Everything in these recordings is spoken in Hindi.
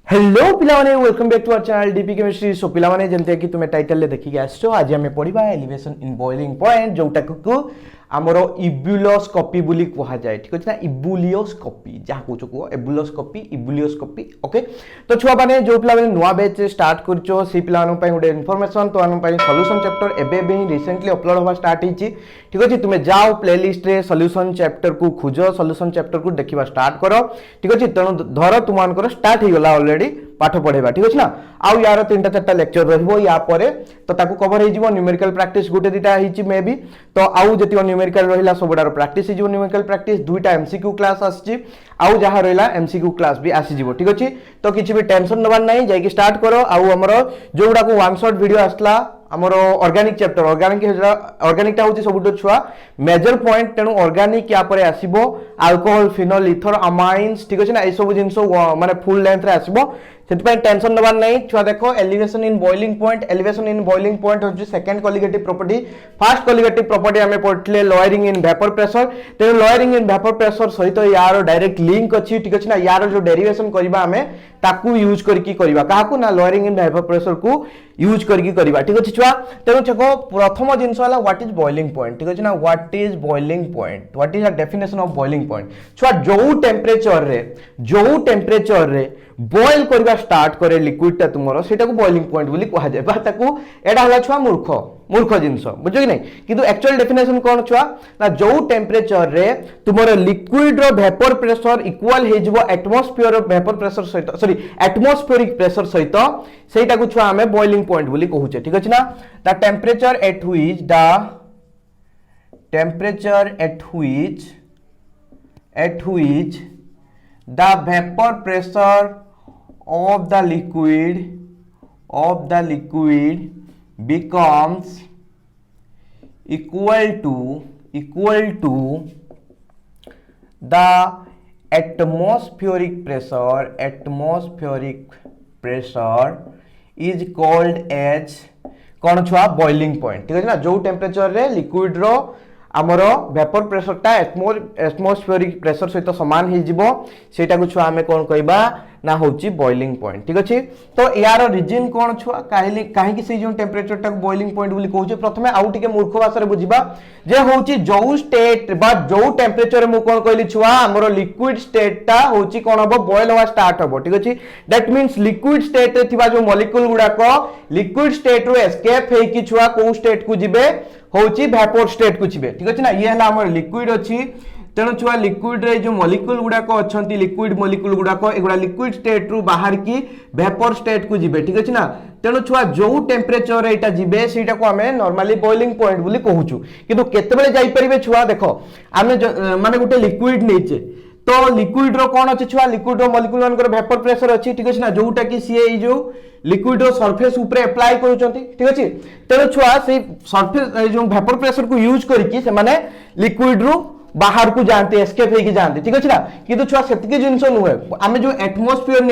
हेलो पिलाने welcome back to our channel DP chemistry. So पिलाने जमते कि तुम टाइटल ले देखि आसो आज आम पढ़ा एलिवेशन इन बॉइलिंग पॉइंट जोटा को आमर इब्युलोस्कोपी बोली कह जाए। ठीक अच्छे ना, इब्युलियोस्कोपी जहाँ कौच कह एब्युलोस्कोपी इब्युलियोस्कोपी। ओके, तो छुआ मैंने जो पिला नुआ बैच स्टार्ट कर गोटे इनफॉरमेशन तो सॉल्यूशन चैप्टर एवं ही रिसेंटली अपलोड होगा स्टार्ट होती। ठीक अच्छे, तुम्हें जाओ प्लेलिस्ट रे सॉल्यूशन चैप्टर को खोज, सॉल्यूशन चैप्टर को देखा स्टार्ट कर। ठीक अच्छे, तेणु धर तुम स्टार्ट हो गला ऑलरेडी पाठ पढ़ेगा। ठीक अच्छे ना, आउ यार 3टा 4टा लेक्चर रहिबो या परे तो ताकू कवर हो जिवो। न्यूमेरिकल प्रैक्टिस गोटे दुटा हिची मे बी तो आउ जति न्यूमेरिकल रहिला सबडार प्रैक्टिस हिजिवो। न्यूमेरिकल प्रैक्टिस 2टा एमसीक्यू क्लास आछि, आउ जहा रहिला एमसीक्यू क्लास भी आसी जिवो। ठीक अछि, तो किछि भी टेंशन नबार नै, जाई स्टार्ट करो। आउ हमरो जोडा को वन शॉट वीडियो आसला आमर ऑर्गेनिक चैप्टर ऑर्गेनिक हूँ सब छुआ मेजर पॉइंट, तेणु ऑर्गेनिक या पर आसीबो अल्कोहल फिनोल इथर अमाइन्स। ठीक अच्छे ना, ये सब जिनस माने फुल लेंथ रे आसीबो, से टेंशन नबार नहीं। छुआ देखो elevation in boiling point, elevation in boiling point होची second colligative property. First colligative property आमे पढ़ले लोअरिंग इन वेपर प्रेशर, तेणु लोअरिंग इन वेपर प्रेशर सहित यार डायरेक्ट लिंक अच्छी। ठीक अच्छे ना, यार जो डेरिवेशन करबा आमे ताकू यूज करके करबा काहाकू ना लोअरिंग इन वेपर प्रेशर को यूज करके करबा। ठीक अच्छे छुआ, तेणु देखो प्रथम जिनस वाला व्हाट इज बॉइलिंग पॉइंट। ठीक अच्छे ना, what is boiling point, what is the definition of boiling point. छुआ जो टेम्परेचर रे बॉइल करबा स्टार्ट करे लिक्विड टा तुमरो सेटा को बॉइलिंग पॉइंट बोली कहा जाय। बा ताकू एडा हला छुआ मूर्ख जिनस बुझो कि नहीं, किंतु एक्चुअल डेफिनेशन कोन छुआ ना जो टेम्परेचर रे तुमरो लिक्विड रो वेपर प्रेशर इक्वल हे जिवो एटमॉस्फियर रो वेपर प्रेशर सहित, सॉरी एटमॉस्फेरिक प्रेशर सहित, सेटा को छुआ हमें बॉइलिंग पॉइंट बोली कहूचे। ठीक अछि ना, the temperature at which the vapor pressure of the liquid becomes equal to the atmospheric pressure is called as कौन छुआ बॉइलिंग पॉइंट। ठीक है ना, जो टेम्परेचर रे लिक्विड रो आमर वेपर प्रेशर टा एटमॉस्फेरिक प्रेशर सहित सामान हो जिवो, सेटा को छुआ हमें कौन कहबा ना होची बॉइलिंग पॉइंट। ठीक अच्छे, तो यार रीजन कौन छुआ कहीं से जो टेम्परेचर टा बॉइलिंग पॉइंट बोली कहूचे। प्रथमे आउ टिके मूर्ख भाषा रे बुझिबा जे होची जो स्टेट बा जो टेम्परेचर मु कौन कहली छुआ हमरो लिक्विड स्टेट टा होची कौन हबो बॉयल होवा स्टार्ट हबो। ठीक अच्छे, दैट मींस लिक्विड स्टेट रे थिबा जो मॉलिक्यूल गुडा को लिक्विड स्टेट रो एस्केप हे कि छुआ को स्टेट को जिबे होची वेपर स्टेट को जिबे। ठीक अच्छे ना, ये हला हमर लिक्विड अछि, तेणु छुआ लिक्विड रे जो मॉलिक्यूल गुडाक अच्छी लिक्विड मॉलिक्यूल गुडाक एगुड़ा लिक्विड स्टेट रु बाहर की वेपर स्टेट को जिबे। ठीक अच्छे ना, तेणु छुआ जो टेम्परेचर रे एटा जिबे सेटा को हमें नॉर्मली बॉइलिंग पॉइंट बोली कहूछु। किंतु केतेबेले जाई परिबे छुआ देखो आमे माने गुटे लिक्विड नेचे तो लिक्विड रो कौन अच्छे छुआ लिक्विड रो मॉलिक्यूल मानकर वेपर प्रेशर अच्छी। ठीक अच्छे ना, जोटा कि सी जो लिक्विड रो सरफेस ऊपर अप्लाई करूचंती। ठीक अच्छे, तेणु छुआ से सरफेस जो वेपर प्रेशर को यूज करके से माने लिक्विड रो बाहर को जानते एस्केप होके जानते। ठीक अच्छे ना, किंतु छुआ सेतिकी जिंस नुहे आमे जो एटमॉस्फियर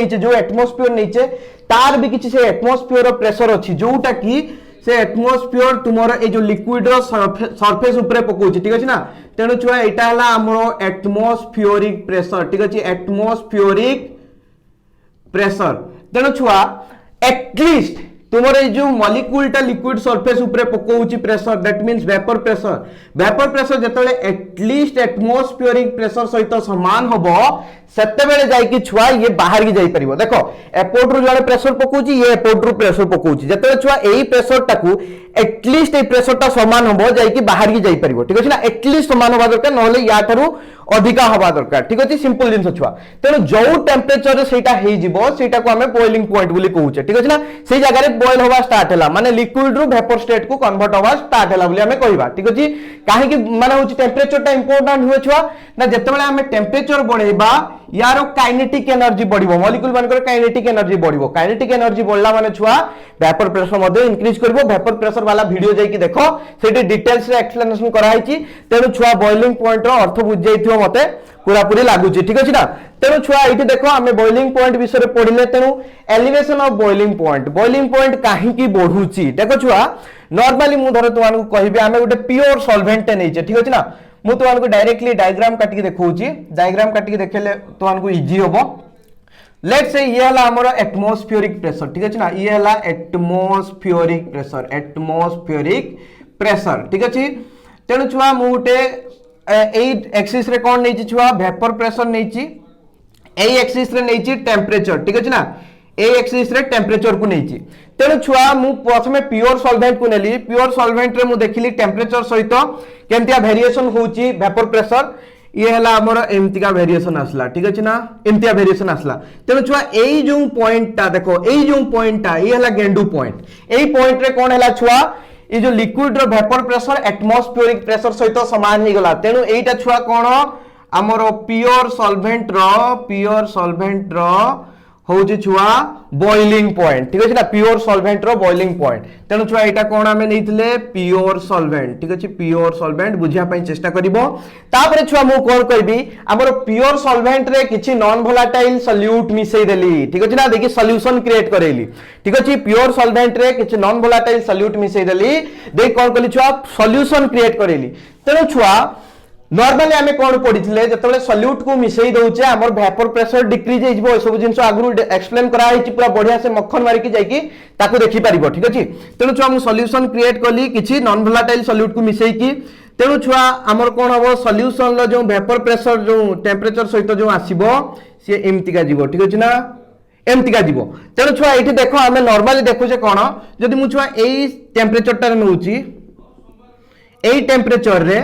नेचे तार भी किछि से एटमॉस्फियर रो प्रेशर अछि जोटा कि से एटमॉस्फियर तुमरो ए जो लिक्विड रो सरफेस ऊपर पकोछि। ठीक अछि ना, तेणु छुआ एटा हला हमरो एटमॉस्फियरिक प्रेशर। ठीक अछि, एटमॉस्फियरिक प्रेशर, तेणु छुआ एटलीस्ट तुमरे जो मॉलिक्यूल टा लिक्विड सरफेस ऊपर पकोछि pressure, that means vapour pressure जतले एटलीस्ट एटमॉस्फियरिक प्रेशर सहित समान होबो सेते बेले जाई कि छुआ ये बाहर की जाई परिबो। देखो एपोर्ट रु जड़े प्रेशर पकोछि, ये एपोर्ट रु प्रेशर पकोछि, जतले छुआ एई प्रेशर टाकू एटलीस्ट ए प्रेशर टा समान होबो जाई कि बाहर की जाई परिबो। ठीक अछि ना, एटलीस्ट समान होबा दरकार, नहले या थारु अधिका होबा दरकार। ठीक अछि, सिंपल जिंस छुआ, तेनो जो टेम्परेचर रे सेटा हेई जिवो सेटा को हमें बॉइलिंग पॉइंट बोली कहूचे। ठीक अछि ना, सेई जगह रे बॉयल होबा स्टार्ट हैला माने लिक्विड रु वेपर स्टेट को कन्वर्ट होबा स्टार्ट हैला बोली हमें कहबा। ठीक अछि, काहे कि माने होची टेम्परेचर टा इंपोर्टेंट हुए छुआ ना, जतबेले हमें टेम्परेचर बढ़ेबा यार काइनेटिक एनर्जी बढ़िबो, मॉलिक्यूल मानकर काइनेटिक एनर्जी बढ़िबो, काइनेटिक एनर्जी बढ़ला माने छुआ वेपर प्रेशर मध्ये इंक्रीज करबो। वेपर प्रेशर वाला वीडियो जाई कि देखो सेठी डिटेल्स रे एक्सप्लेनेशन करा हिची, तेनु छुआ बॉइलिंग पॉइंट रो अर्थ बुझ जाइथियो मते पूरा पूरी लागुची। ठीक अछि ना, तेनु छुआ एठी देखो हमें बॉइलिंग पॉइंट विषय रे पढिले, तेनु एलिवेशन ऑफ बॉइलिंग पॉइंट काहे की बढ़ुची देखो छुआ नॉर्मली मु धर तुमानकु कहिबे हमें गुटे प्योर सॉल्वेंट नै छै। ठीक अछि ना, मु तुमानकु डायरेक्टली डायग्राम काटि के देखौची, डायग्राम काटि के देखेले तुमानकु इजी होबो। लेट्स से ये हला हमर एटमॉस्फेरिक प्रेशर ठीक अछि ना ये हला एटमॉस्फेरिक प्रेशर ठीक अछि तेणु छुआ मु गुटे एई एक्सिस रे कोन नै छि छुआ वेपर प्रेशर नै छि एई एक्सिस रे नै छि टेम्परेचर ठीक अछि ना ए एक्सिस रे टेम्परेचर को नै छि तेणु छुआ मु प्रथमे प्योर सॉल्वेंट को नेली प्योर सॉल्वेंट रे मु देखिली टेम्परेचर सहित केमतिया वेरिएशन होउची वेपर प्रेशर ये हला हमर एमतिका वेरिएशन आसला ठीक अछि ना एमतिया वेरिएशन आसला तेणु छुआ एई जो पॉइंट ता देखो एई जो पॉइंट ता ये हला गेंडू पॉइंट एई पॉइंट रे कोन हला छुआ ये जो लिक्विड रो वेपर प्रेशर एटमॉस्फेरिक प्रेशर सहित समान ही गला तेणु एईटा छुआ कोन हमर प्योर सॉल्वेंट रो होउची छुआ बॉइलिंग पॉइंट ठीक अछि ना प्योर सॉल्वेंट रो बॉइलिंग पॉइंट तेणु छुआ एटा कोन हमें नैथिले प्योर सॉल्वेंट ठीक अछि प्योर सॉल्वेंट बुझिया पई चेष्टा करिवो तापरे छुआ मु कोन कहबी हमर प्योर सॉल्वेंट रे किछि नॉन वोलेटाइल सॉल्यूट मिसई देली ठीक अछि ना देखि सॉल्यूशन क्रिएट करेली ठीक अछि प्योर सॉल्वेंट रे किछि नॉन वोलेटाइल सॉल्यूट मिसई देली देख कोन कली छुआ सॉल्यूशन क्रिएट करेली तेणु छुआ नॉर्मली आमे कोन पढिथिले जतबेले सॉल्यूट को मिसई दउचे हमर वेपर प्रेशर डिक्रीज हे जिवो सब जिंस आगु एक्सप्लेन करा हिची पूरा बढ़िया से मक्खन मारी की जाई की ताको देखि परिबो ठीक अछि तेनु छुआ हम सॉल्यूशन क्रिएट कली किछि नॉन वोलेटाइल सॉल्यूट को मिसई की तेनु छुआ हमर कोन हबो सॉल्यूशन लो जो वेपर प्रेशर जो टेम्परेचर सहित जो आसीबो से एमतिका जिवो ठीक अछि ना एमतिका जिवो तेनु छुआ एठी देखो आमे नॉर्मली देखु जे कोन जदि मु छुआ एई टेम्परेचर टा नउची एई टेम्परेचर रे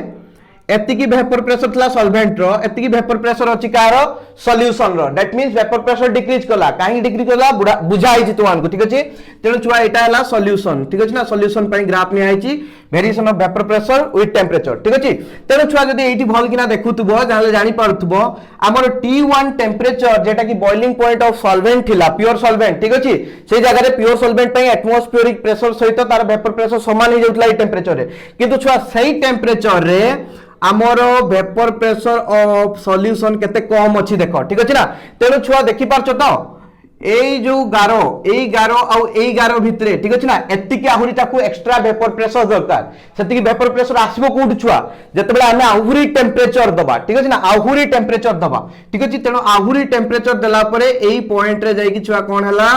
एतिकी वेपर प्रेशर थला सॉल्वेंट रो एतिकी वेपर प्रेशर अछि कार सॉल्यूशन रो that means vapour pressure decrease कला काहे डिक्रीज कला बुझाई छि तुआन को ठीक अछि तेनु छुआ एटा हला सॉल्यूशन ठीक अछि ना सॉल्यूशन पई ग्राफ में आइछि variation of vapour pressure with temperature ठीक अछि तेनु छुआ जदी एठी भल किना देखुतबो जाले जानि पारथबो हमर T1 टेम्परेचर जेटा कि बॉइलिंग पॉइंट ऑफ सॉल्वेंट थिला प्योर सॉल्वेंट ठीक अछि से जगह रे प्योर सॉल्वेंट पई एटमॉस्फेरिक प्रेशर सहित तार वेपर प्रेशर समान ही जाउतला ए टेम्परेचर रे किंतु छुआ सही टेम्परेचर रे आमरो वेपर प्रेशर ऑफ सॉल्यूशन केते कम अछि देखो ठीक अछि ना तेनु छुआ देखि पारछो तो एई जो गारो आउ एई गारो भितरे ठीक अछि ना एतिकी आहुरी ताकू एक्स्ट्रा वेपर प्रेशर दरकार सेतिकी वेपर प्रेशर आसीबो कोड छुआ जतबेला हमें आहुरी टेम्परेचर दबा ठीक अछि ना आहुरी टेम्परेचर दबा ठीक अछि तेनु आहुरी टेम्परेचर देला परे एई पॉइंट रे जाई कि छुआ कोन हला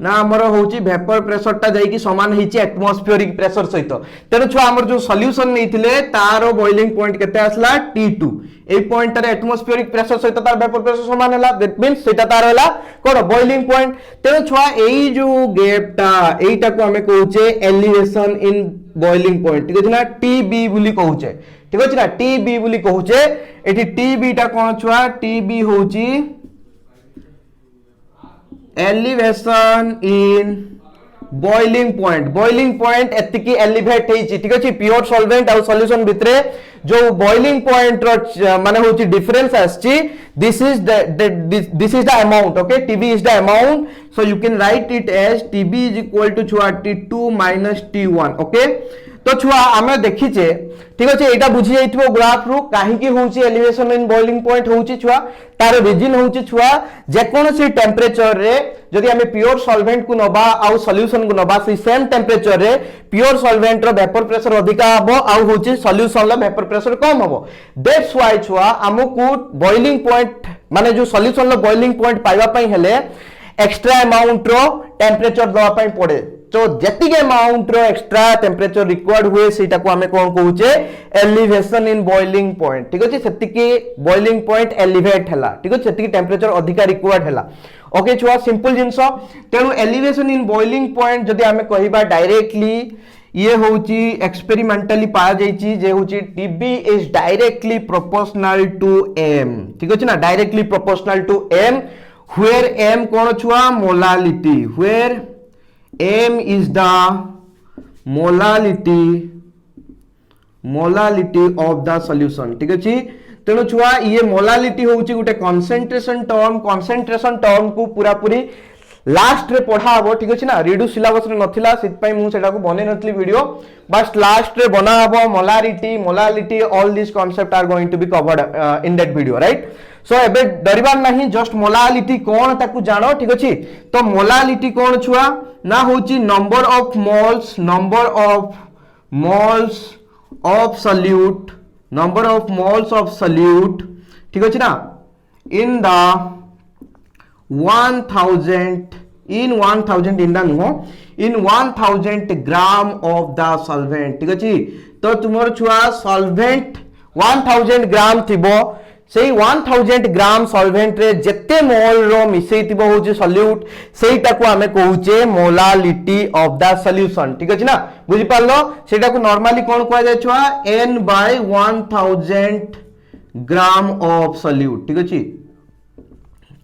ना हमर होउची वेपर प्रेशर टा जाई कि समान हिची एटमॉस्फेरिक प्रेशर सहित तेनु छुआ हमर जो सॉल्यूशन नैथिले तारो बॉइलिंग पॉइंट केते आसला T2 ए पॉइंट रे एटमॉस्फेरिक प्रेशर सहित तार वेपर प्रेशर समान हला दैट मींस सेटा तार हला कोन बॉइलिंग पॉइंट तेनु छुआ एई जो गैप टा एटा को हमें कहूचे एलिवेशन इन बॉइलिंग पॉइंट ठीक अछि ना TB बुली कहूचे ठीक अछि ना TB बुली कहूचे एठी TB टा कोन छुआ TB होउची एलिवेशन इन बॉइलिंग पॉइंट एतिकी एलिवेट हेची ठीक अछि प्योर सॉल्वेंट और सॉल्यूशन भितरे जो बॉइलिंग पॉइंट रो माने होची डिफरेंस आछि this is the amount okay TB is the amount so you can write it as TB is equal to छुआ T2 माइनस T1 ओके तो छुआ आमे देखिचे ठीक अछि एटा बुझी जाइतबो ग्राफ रो काहे की होउची एलिवेशन इन बॉइलिंग पॉइंट होउची छुआ तार रीजन होउची छुआ जे कोनोसी टेम्परेचर रे जदि हमें प्योर सॉल्वेंट को नबा आउ सॉल्यूशन को नबा से सेम टेम्परेचर रे प्योर सॉल्वेंट रो वेपर प्रेशर अधिका हबो आउ होउची सॉल्यूशन रो वेपर प्रेशर कम हबो दैट्स व्हाई छुआ हमकु बॉइलिंग पॉइंट माने जो सॉल्यूशन रो बॉइलिंग पॉइंट पाइबा पई हेले एक्स्ट्रा अमाउंट रो टेम्परेचर दवा पई पड़े तो जति के अमाउंट रो एक्स्ट्रा टेम्परेचर रिक्वायर्ड हुए सेटा को हमें कोन कहूचे एलिवेशन इन बॉइलिंग पॉइंट ठीक अछि सेति के बॉइलिंग पॉइंट एलिवेट हला ठीक अछि सेति के टेम्परेचर अधिका रिक्वायर्ड हला ओके छुआ सिंपल जिंस तेनु एलिवेशन इन बॉइलिंग पॉइंट जदि हमें कहिबा डायरेक्टली ये होउची एक्सपेरिमेंटली पा जाईची जे होउची TB is directly proportional to m ठीक अछि ना directly proportional to m where m कोन छुआ molality where m is the molality of the solution ठीक अछि तेनु छुआ ये मोलालिटी होउची गुटे कंसंट्रेशन टर्म को पूरा पूरी लास्ट रे पढ़ा हबो ठीक अछि ना रीडू सिलेबस रे नथिला सिट पई मु सेटा को बने नथली वीडियो बस लास्ट रे बना हबो molality all this concept are going to be covered in that video right so एबे डरिबार नहीं जस्ट मोलालिटी कोन ताकू जानो ठीक अछि तो मोलालिटी कोन छुआ ना होची number of moles of solute ठीक अछि ना इन द 1000 in 1000 इंदा नुह in 1000 gram of the solvent ठीक अछि तो तुमर छुआ सॉल्वेंट 1000 ग्राम थिबो सेई 1000 ग्राम सॉल्वेंट रे जेते मोल रो मिसई थिबो होची सॉल्यूट सेईटा को हमें कहूचे मोलालिटी ऑफ द सॉल्यूशन ठीक अछि ना बुझि पालो सेटा को नॉर्मली कोन कहै जाय छुआ n by 1000 gram of solute ठीक अछि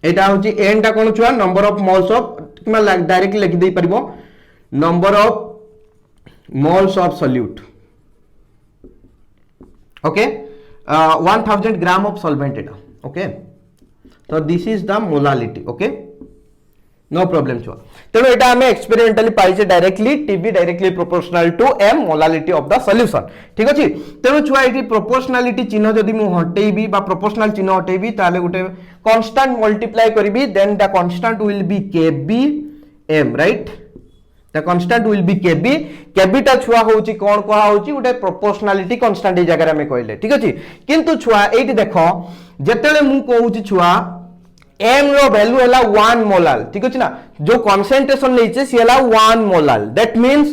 एटा होची n टा कोन छुआ नंबर ऑफ मोल्स ऑफ किमा डायरेक्टली लिख दे परिबो number of moles of solute okay 1000 gram of solvent एटा ओके तो this is the molality okay no problem छुआ तेणु एटा हमें एक्सपेरिमेंटली पाइसे directly TB directly proportional to m molality of the solution ठीक अछि तेणु छुआ एटी प्रोपोर्शनलिटी चिन्ह जदि मु हटेबी बा प्रोपोर्शनल चिन्ह हटेबी ताले गुटे कांस्टेंट मल्टीप्लाई करबी then the constant will be kb m right the constant will be kb kb ता छुआ होची कोन कहा होची गुटे प्रोपोर्शनलिटी कांस्टेंट ए जगह में कहले ठीक अछि किंतु छुआ एटी देखो जेतेले मु कहूची छुआ m रो वैल्यू हैला 1 मोलाल ठीक अछि ना जो कंसंट्रेशन लेचे सी हैला 1 molal that means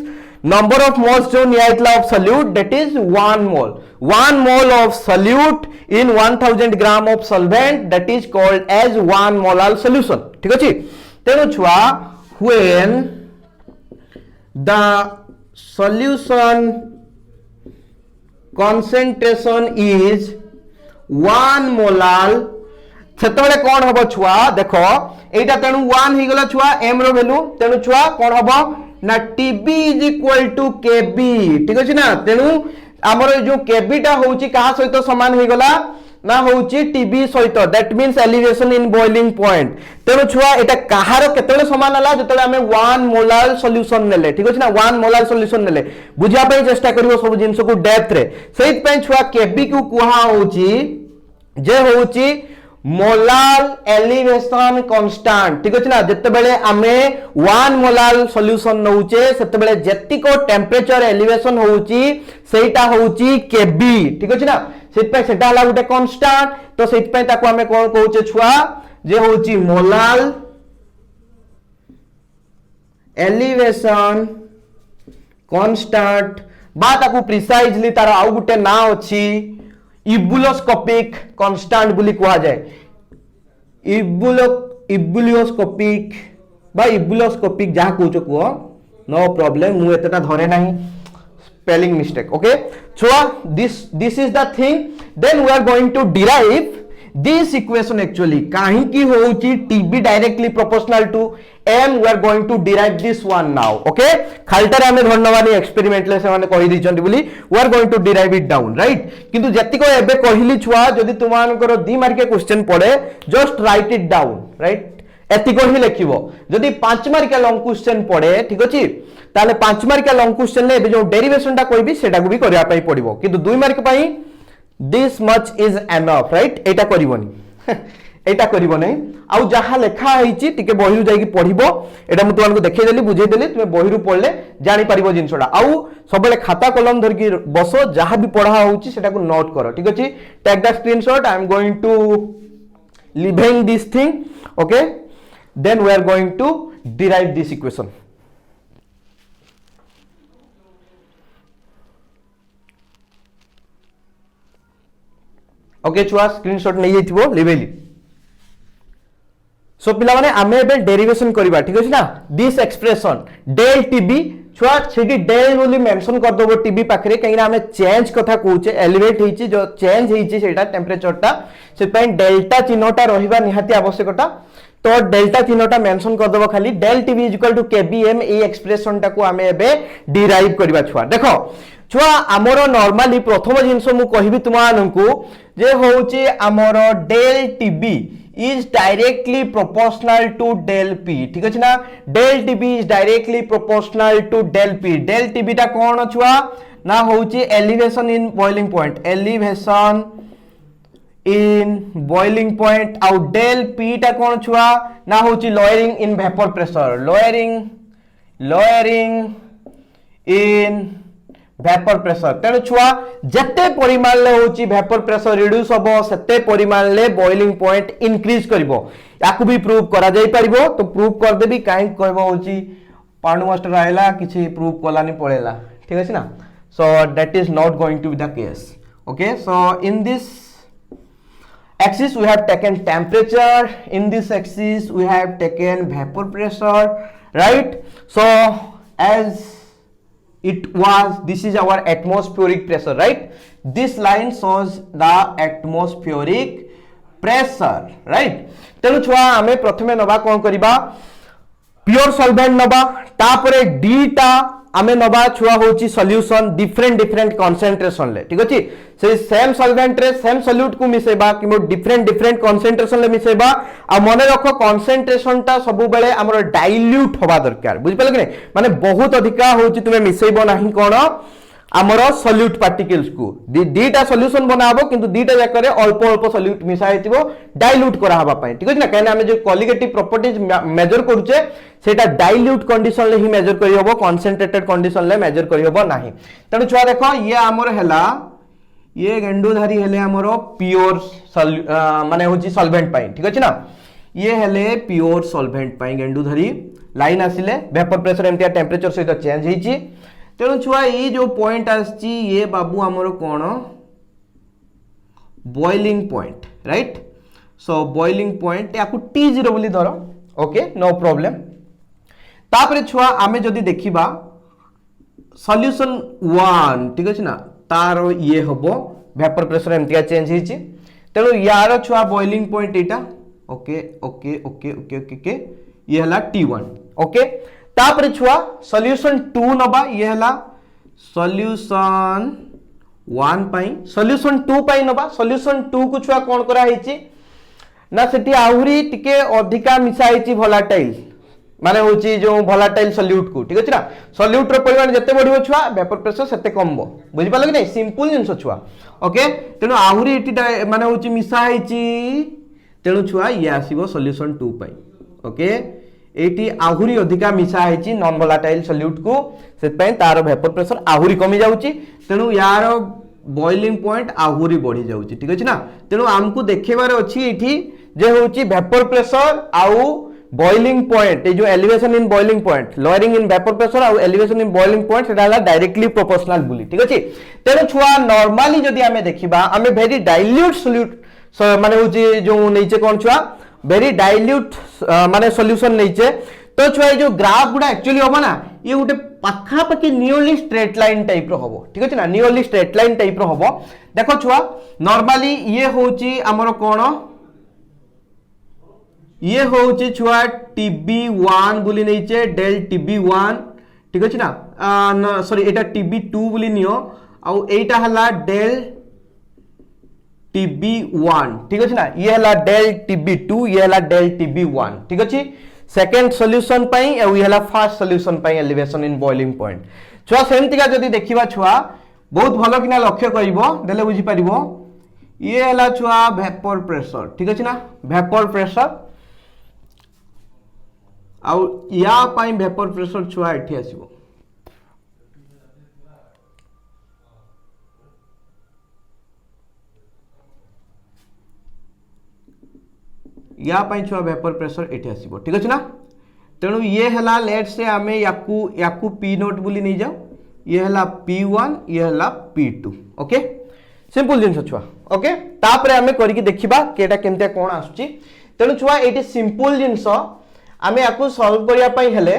number of moles जो नियाइतला of solute that is 1 mole 1 mole of solute in 1000 gram of solvent that is called as 1 molal solution ठीक अछि तेनु छुआ when the solution concentration is 1 molal सेतबेले कोन हबो छुआ देखो एटा तेनु 1 ही गला छुआ m रो वैल्यू तेनु छुआ कोन हबो ना tb = kb ठीक अछि ना तेनु हमर जो kb टा होउची कहा सहित समान ही गला ना होउची tb सहित that means elevation in boiling point तेनु छुआ एटा कहारो केतेले समान हला जतले हमें 1 मोलाल सॉल्यूशन नेले ठीक अछि ना 1 मोलाल सॉल्यूशन नेले बुझिया पय चेष्टा करिवो सब जिंस को डेप्थ रे सहित पय छुआ kb को कुहा होउची जे होउची मोलाल एलिवेशन कांस्टेंट ठीक अछि ना जत्ते बेले आमे 1 मोलाल सॉल्यूशन नउचे सेते बेले जेति को टेंपरेचर एलिवेशन होउची सेटा होउची kb ठीक अछि ना सेत पे सेटा हला गुटे कांस्टेंट तो सेत पे ताको आमे कोन कहउचे छुआ जे होउची मोलाल एलिवेशन कांस्टेंट बा ताको प्रिसाइजली तार आउ गुटे ना अछि इबुलोस्कोपिक कांस्टेंट बुली कहा जाए इबुलोस्कोपिक बा इबुलोस्कोपिक जहा कहउचो को नो प्रॉब्लम मु एतटा धरे नाही spelling mistake okay so this is the thing then we are going to derive this equation actually kahi ki hochi tb directly proportional to m we are going to derive this one now okay khaltare ame dhannawani experiment le semane kahi dichandi boli we are going to derive it down right kintu jetiko ebe kahili chua jodi tumankor 2 mark question पड़े just write it down right एतिको ही लिखिबो जदी 5 मार्क लॉन्ग क्वेश्चन पड़े ठीक अछि ताले 5 मार्क लॉन्ग क्वेश्चन ले जो डेरिवेशन टा कहबी सेटा को भी करिया पई पड़िबो किंतु 2 मार्क पई this much is enough right एटा करिवोनी एटा करिवो नै आउ जहा लेखा हैची टिके बहिरु जाई कि पढिबो एटा मु तुमन को देखै देली बुझै देली तुमे बहिरु पढले जानि परिबो जिंसडा आउ सबले खाता कलम धर कि बसो जहा भी पढा होउची सेटा को नोट करो ठीक अछि take the screenshot I am going to living this thing okay then we are going to derive this equation okay छुआ स्क्रीनशॉट नै जइथिबो लेबेली सो पिला माने आमे एबे डेरिवेशन करबा ठीक अछि ना दिस एक्सप्रेशन डेल टीबी छुआ सेठी डेल बोली मेंशन कर दबो टीबी पाखरे कहिना हमें चेंज कथा कहूचे एलिवेट हेची जो चेंज हेची सेटा टेंपरेचर टा से पय डेल्टा चिन्हटा रहिबा निहाती आवश्यकता तो डेल्टा चिन्हटा मेंशन कर दबो खाली डेल टीबी = kbm ए एक्सप्रेशन टा को आमे एबे डिराइव करबा छुआ देखो छुआ आमरो नॉर्मली प्रथम जिंस मु कहिबी तुमानंकु जे होउची आमरो del TB is directly proportional to del p ठीक अछि ना del tb is directly proportional to del p del tb ता कोन छुआ ना होउची elevation in boiling point elevation in boiling point आउ del p ता कोन छुआ ना होउची lowering in vapor pressure lowering in vapour pressure तेणु छुआ जते परिमाण ले होची वेपर प्रेशर रिड्यूस हबो सेते परिमाण ले बॉइलिंग पॉइंट इंक्रीज करबो याकू भी प्रूव करा जाई परिबो तो प्रूव कर देबी काहे कहबो होची पांडु मास्टर आइला किछि प्रूव कलानी पळेला ठीक अछि ना so that is not going to be the case okay so in this axis we have taken temperature, in this axis we have taken vapor pressure, right? So as it was, this is our atmospheric pressure, right? This line shows the atmospheric pressure, right? तेणु छुआ आमे प्रथमे नबा कोन करिबा प्योर सॉल्वेंट नबा तापरे डी टा आमे नबा छुआ होची सॉल्यूशन डिफरेंट कंसंट्रेशन ले ठीक अछि से सेम सॉल्वेंट रे सेम सॉल्यूट को मिसेबा कि डिफरेंट कंसंट्रेशन ले मिसेबा आ मने रखो कंसंट्रेशन टा सब बेले हमर डाइल्यूट होबा दरकार बुझि पले कि नै माने बहुत अधिका होची तुमे मिसेबो नाही कोन हमर सॉल्यूट पार्टिकल्स को दीटा सॉल्यूशन बनाबो किंतु दीटा जाकरे अल्प सॉल्यूट मिसा हेतिबो डाइल्यूट करा हबा पई ठीक अछि ना काहे हमें जो कोलिगेटिव प्रॉपर्टीज मेजर करूचे सेटा डाइल्यूट कंडीशन ले ही मेजर करी हबो कंसंट्रेटेड कंडीशन ले मेजर करी हबो नाही तने छुआ देखो ये हमर हैला ये गेंडुधारी हेले हमर प्योर माने होची सॉल्वेंट पई ठीक अछि ना ये हेले प्योर सॉल्वेंट पई गेंडुधारी लाइन आसिले वेपर प्रेशर एमतिया टेंपरेचर सहित चेंज हेची तेणु छुआ ये जो पॉइंट आछि ये बाबू हमर कोन boiling point right so boiling point याकू T0 बोली धरो ओके नो प्रॉब्लम तापरे छुआ आमे जदी देखिबा सॉल्यूशन 1 ठीक अछि ना तारो ये हबो वेपर प्रेशर एमतिया चेंज हिची तेणु यार छुआ बॉइलिंग पॉइंट एटा okay okay okay okay okay okay ये हला T1 ओके तापरे छुआ सॉल्यूशन 2 नबा ये हला सॉल्यूशन 1 पाई सॉल्यूशन 2 पाई नबा सॉल्यूशन 2 को छुआ कोन करा हिची ना सेठी आहुरी टिके अधिका मिसा हिची वोलेटाइल माने होची जो वोलेटाइल सॉल्यूट को ठीक अछि ना सॉल्यूट रो परिमाण जते बढ़िबो छुआ वेपर प्रेशर सेते कमबो बुझि पालो कि नै सिंपल जिंस छुआ ओके तेनु आहुरी एटी माने होची मिसा हिची तेनु छुआ ये आसीबो सॉल्यूशन 2 पाई ओके एटी आहुरी अधिका मिसा हेची नॉन वोलेटाइल सॉल्यूट को सेत पय तार वेपर प्रेशर आहुरी कमी जाउची तेनु यार बॉइलिंग पॉइंट आहुरी बढ़ी जाउची ठीक अछि ना तेनु हमकु देखेबार अछि एठी जे होची वेपर प्रेशर आउ बॉइलिंग पॉइंट ए जो elevation in boiling point lowering in vapour pressure आउ एलिवेशन इन बॉइलिंग पॉइंट सेटा डायरेक्टली प्रोपोर्शनल बुली ठीक अछि तेनु छुआ नॉर्मली जदी हमें देखिबा हमें वेरी डाइल्यूट सॉल्यूट माने होची जो नीचे कोन छुआ वेरी डाइल्यूट माने सॉल्यूशन नैचे तो छुआ जो ग्राफ गुडा एक्चुअली होबा ना ये उटे पाखा पाखी नियरली स्ट्रेट लाइन टाइप रो होबो ठीक अछि ना नियरली स्ट्रेट लाइन टाइप रो होबो देखो छुआ नॉर्मली ये होची हमरो कोन ये होची छुआ TB1 बोली नैचे डेल TB1 ठीक अछि ना सॉरी एटा TB2 बोली नियो आ एटा हला डेल TB1 ठीक अछि ना ये हला डेल TB2 ये हला डेल TB1 ठीक अछि सेकंड सॉल्यूशन पई ए ये हला फर्स्ट सॉल्यूशन पई एलिवेशन इन बॉइलिंग पॉइंट छुआ सेमतिका जदी देखिबा छुआ बहुत भलो किना लक्ष्य करिवो देले बुझी परिवो ये हला छुआ वेपर प्रेशर ठीक अछि ना वेपर प्रेशर आ या पई वेपर प्रेशर छुआ एठी आसीबो या पई छुआ वेपर प्रेशर एठी आसीबो ठीक अछि ना तेनु ये हला लेट से हमें याकू P नोट बोली नै जाओ ये हला P1 ये हला P2 ओके सिंपल जिंस छुआ ओके तापरे हमें करि कि देखिबा केटा केमते कोन आसुची तेनु छुआ एठी सिंपल जिंस हमें याकू सॉल्व करिया पई हेले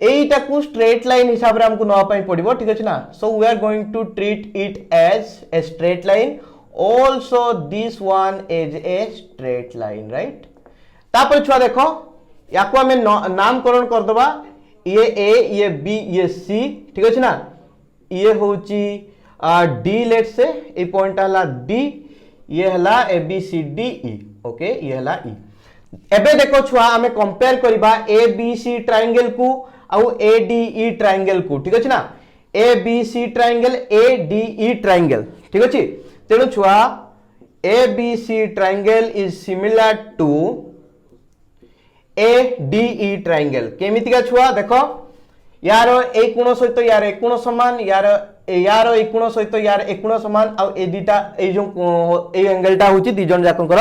एटा को स्ट्रेट लाइन हिसाब रे हमकु नवा पई पड़िबो ठीक अछि ना so we are going to treat it as a straight line also this one is a straight line right तापर छुआ देखो याको हमें नामकरण कर दबा ये A ये B ये C ठीक अछि ना ये होची D लेट से ए पॉइंट हला D ये हला A B C D E okay ये हला E एबे देखो छुआ हमें कंपेयर करिबा A B C ट्रायंगल को आ A D E ट्रायंगल को ठीक अछि ना A B C triangle A D E triangle ठीक अछि तेणु छुआ ABC triangle is similar to ADE triangle केमिति का छुआ देखो यार एक कोण सहित यार एक कोण समान यार यार एक कोण सहित यार एक कोण समान आ ए दीटा ए जो ए एंगलटा होची दी जन जाकंकर